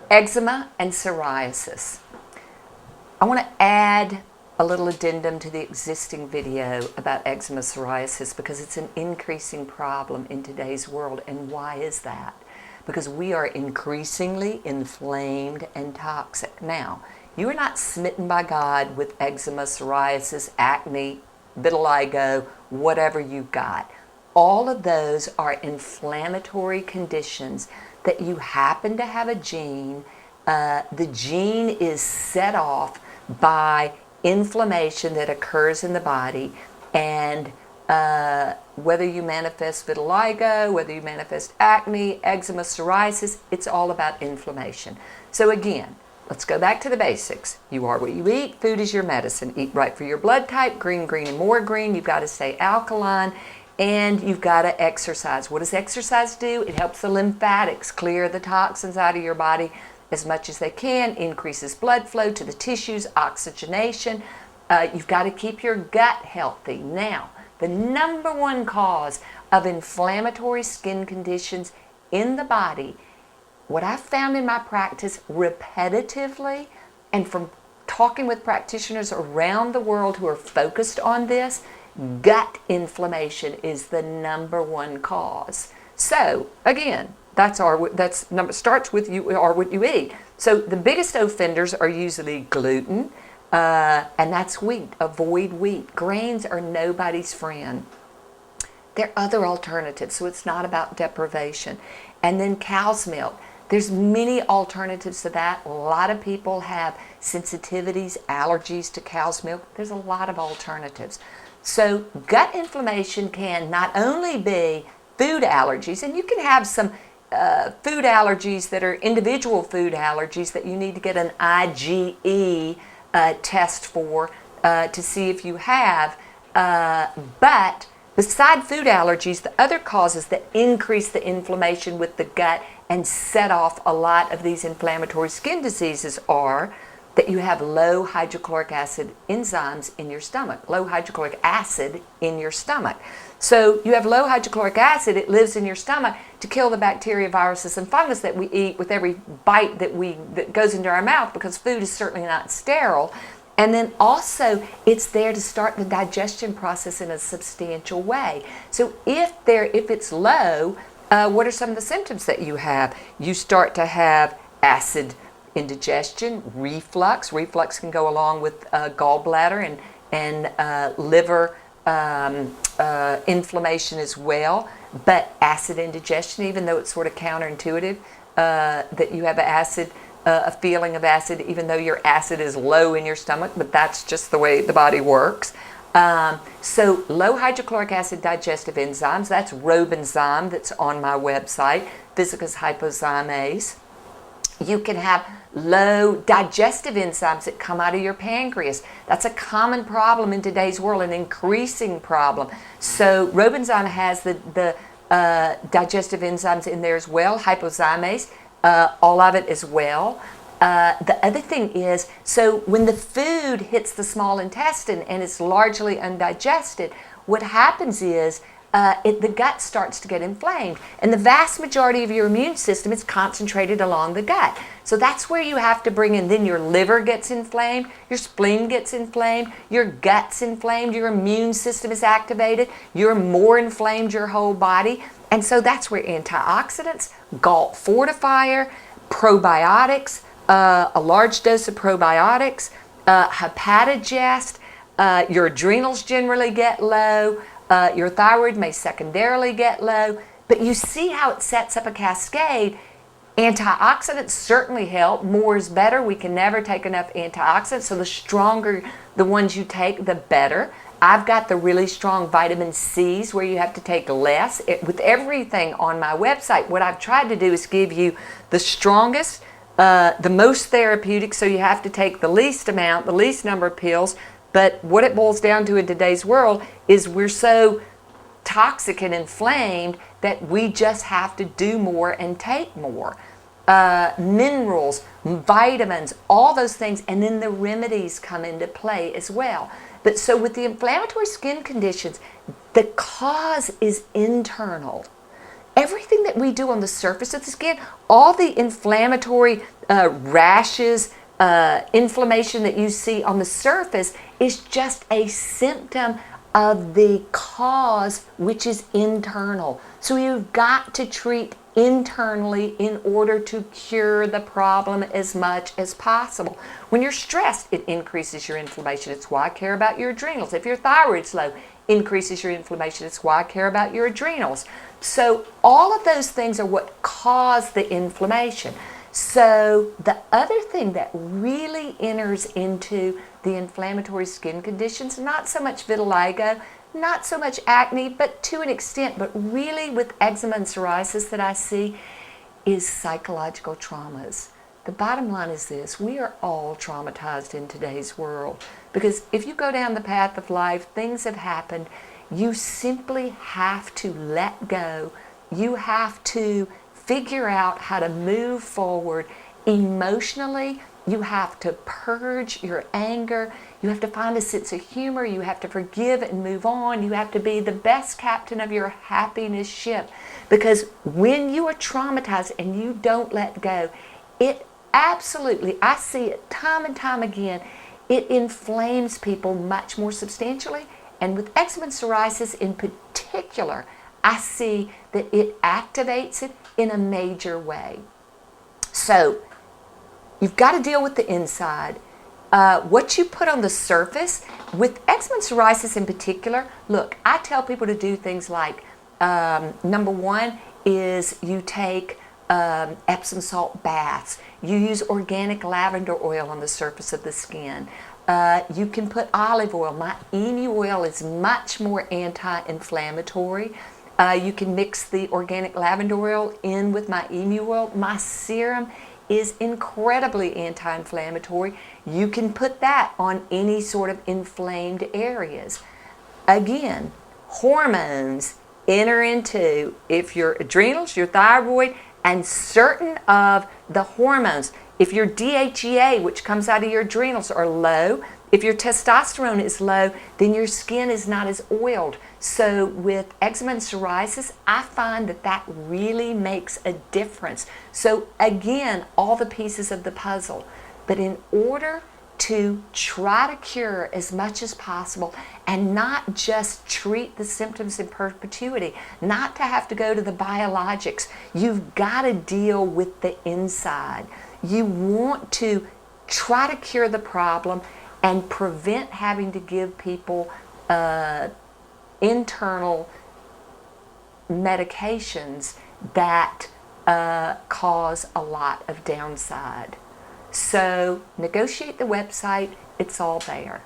Eczema and psoriasis. I want to add a little addendum to the existing video about eczema psoriasis because it's an increasing problem in today's world. And why is that? Because we are increasingly inflamed and toxic. Now, you are not smitten by God with eczema, psoriasis, acne, vitiligo, whatever you've got. All of those are inflammatory conditions that you happen to have a gene. The gene is set off by inflammation that occurs in the body, and whether you manifest vitiligo, whether you manifest acne, eczema, psoriasis, it's all about inflammation. So again, let's go back to the basics. You are what you eat. Food is your medicine. Eat right for your blood type. Green, green, and more green. You've got to stay alkaline, and you've got to exercise. What does exercise do? It helps the lymphatics clear the toxins out of your body as much as they can, increases blood flow to the tissues, oxygenation. You've got to keep your gut healthy. Now, the number one cause of inflammatory skin conditions in the body, what I've found in my practice repetitively and from talking with practitioners around the world who are focused on this, gut inflammation is the number one cause. So again, starts with you are what you eat. So the biggest offenders are usually gluten, and that's wheat. Avoid wheat. Grains are nobody's friend. There are other alternatives, so it's not about deprivation. And then cow's milk. There's many alternatives to that. A lot of people have sensitivities, allergies to cow's milk. There's a lot of alternatives. So gut inflammation can not only be food allergies, and you can have some food allergies that are individual food allergies that you need to get an IgE test for to see if you have. But beside food allergies, the other causes that increase the inflammation with the gut and set off a lot of these inflammatory skin diseases are that you have low hydrochloric acid enzymes in your stomach, low hydrochloric acid in your stomach. So you have low hydrochloric acid, it lives in your stomach to kill the bacteria, viruses, and fungus that we eat with every bite that goes into our mouth, because food is certainly not sterile. And then also it's there to start the digestion process in a substantial way. So if it's low, what are some of the symptoms that you have? You start to have acid indigestion, reflux. Reflux can go along with gallbladder and liver inflammation as well. But acid indigestion, even though it's sort of counterintuitive that you have a feeling of acid, even though your acid is low in your stomach, but that's just the way the body works. So low hydrochloric acid digestive enzymes, that's Robenzyme that's on my website, Physicus hypozymes. You can have low digestive enzymes that come out of your pancreas. That's a common problem in today's world, an increasing problem. So Robenzyme has the digestive enzymes in there as well, hypozymes, all of it as well. The other thing is, so when the food hits the small intestine and it's largely undigested, what happens is the gut starts to get inflamed. And the vast majority of your immune system is concentrated along the gut. So that's where you have to bring in, then your liver gets inflamed, your spleen gets inflamed, your gut's inflamed, your immune system is activated, you're more inflamed your whole body. And so that's where antioxidants, gall fortifier, probiotics, a large dose of probiotics, hepatogest, your adrenals generally get low, your thyroid may secondarily get low, but you see how it sets up a cascade. Antioxidants certainly help. More is better. We can never take enough antioxidants, so the stronger the ones you take, the better. I've got the really strong vitamin C's where you have to take less. With everything on my website, what I've tried to do is give you the strongest, the most therapeutic, so you have to take the least amount, the least number of pills. But what it boils down to in today's world is we're so toxic and inflamed that we just have to do more and take more. Minerals, vitamins, all those things, and then the remedies come into play as well. But so with the inflammatory skin conditions, the cause is internal. everything that we do on the surface of the skin, all the inflammatory rashes, inflammation that you see on the surface is just a symptom of the cause, which is internal. So you've got to treat internally in order to cure the problem as much as possible. When you're stressed, it increases your inflammation. It's why I care about your adrenals. If your thyroid's low, increases your inflammation. It's why I care about your adrenals. So all of those things are what cause the inflammation. So the other thing that really enters into the inflammatory skin conditions, not so much vitiligo, not so much acne, but to an extent, but really with eczema and psoriasis that I see, is psychological traumas. The bottom line is this: we are all traumatized in today's world, because if you go down the path of life, things have happened, you simply have to let go. You have to figure out how to move forward emotionally. You have to purge your anger. You have to find a sense of humor. You have to forgive and move on. You have to be the best captain of your happiness ship. Because when you are traumatized and you don't let go, it absolutely, I see it time and time again, it inflames people much more substantially. And with eczema and psoriasis in particular, I see that it activates it in a major way. So you've got to deal with the inside. What you put on the surface, with eczema and psoriasis in particular, look, I tell people to do things like, number one is you take Epsom salt baths. You use organic lavender oil on the surface of the skin. You can put olive oil. My emu oil is much more anti-inflammatory. You can mix the organic lavender oil in with my emu oil. My serum is incredibly anti-inflammatory. You can put that on any sort of inflamed areas. Again, hormones enter into, if your adrenals, your thyroid, and certain of the hormones. If your DHEA, which comes out of your adrenals, are low, if your testosterone is low, then your skin is not as oiled. So with eczema and psoriasis, I find that that really makes a difference. So again, all the pieces of the puzzle. But in order to try to cure as much as possible and not just treat the symptoms in perpetuity, not to have to go to the biologics, you've got to deal with the inside. You want to try to cure the problem and prevent having to give people internal medications that cause a lot of downside. So negotiate the website, it's all there.